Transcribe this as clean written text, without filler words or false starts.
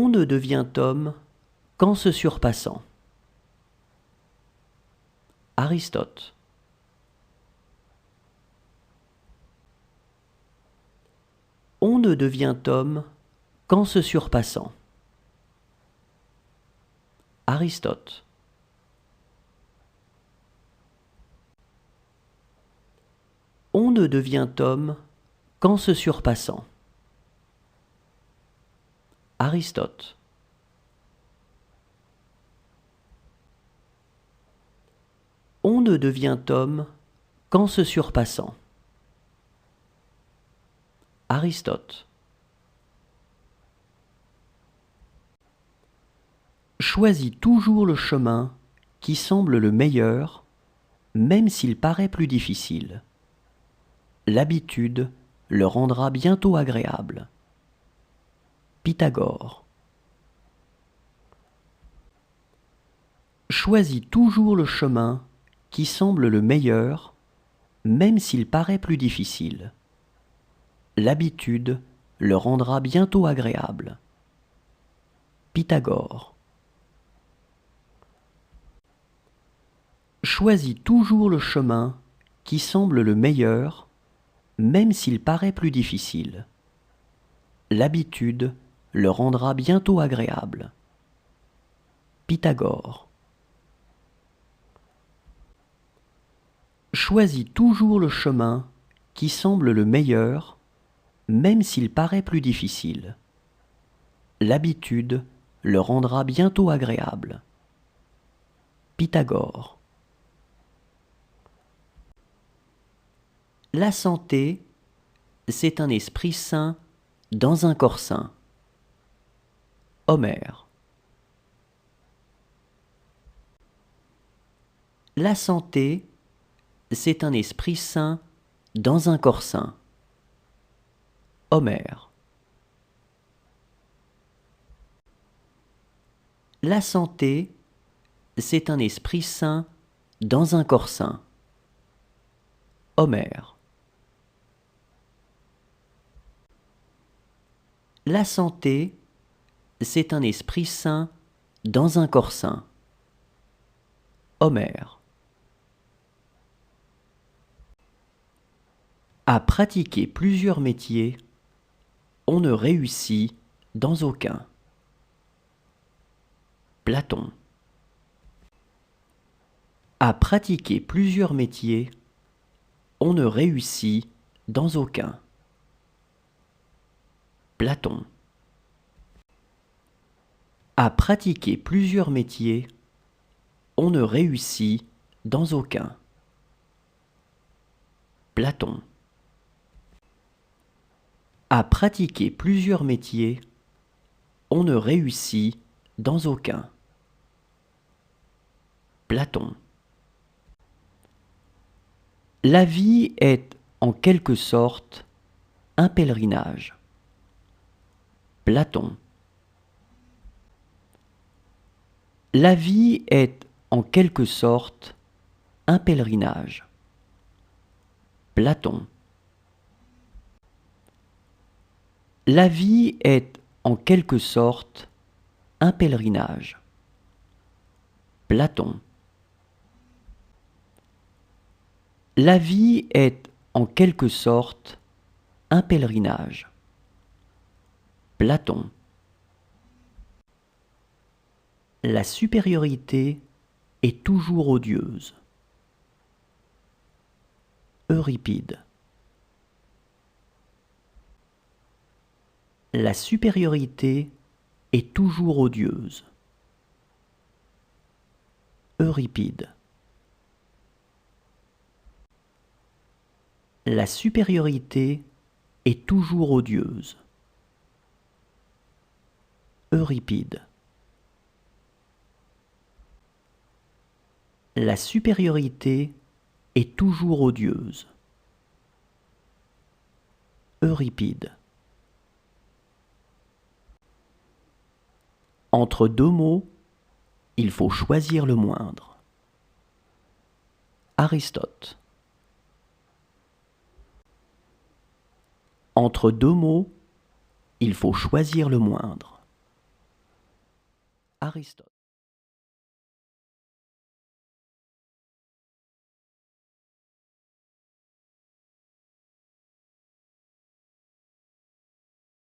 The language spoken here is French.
On ne devient homme qu'en se surpassant. Aristote. On ne devient homme qu'en se surpassant. Aristote. On ne devient homme qu'en se surpassant. Aristote. On ne devient homme qu'en se surpassant. Aristote. Choisis toujours le chemin qui semble le meilleur, même s'il paraît plus difficile. L'habitude le rendra bientôt agréable. Pythagore. Choisis toujours le chemin qui semble le meilleur, même s'il paraît plus difficile. L'habitude le rendra bientôt agréable. Pythagore. Choisis toujours le chemin qui semble le meilleur, même s'il paraît plus difficile. L'habitude le rendra bientôt agréable. Pythagore. Choisis toujours le chemin qui semble le meilleur, même s'il paraît plus difficile. L'habitude le rendra bientôt agréable. Pythagore. La santé, c'est un esprit sain dans un corps sain. Homère. La santé, c'est un esprit sain dans un corps sain. Homère. La santé, c'est un esprit sain dans un corps sain. Homère. La santé, c'est un esprit sain dans un corps sain. Homère. À pratiquer plusieurs métiers, on ne réussit dans aucun. Platon. À pratiquer plusieurs métiers, on ne réussit dans aucun. Platon. À pratiquer plusieurs métiers, on ne réussit dans aucun. Platon. À pratiquer plusieurs métiers, on ne réussit dans aucun. Platon. La vie est, en quelque sorte, un pèlerinage. Platon. La vie est, en quelque sorte, un pèlerinage. Platon. La vie est, en quelque sorte, un pèlerinage. Platon. La vie est, en quelque sorte, un pèlerinage. Platon. La supériorité est toujours odieuse. Euripide. La supériorité est toujours odieuse. Euripide. La supériorité est toujours odieuse. Euripide. La supériorité est toujours odieuse. Euripide. Entre deux mots, il faut choisir le moindre. Aristote. Entre deux mots, il faut choisir le moindre. Aristote.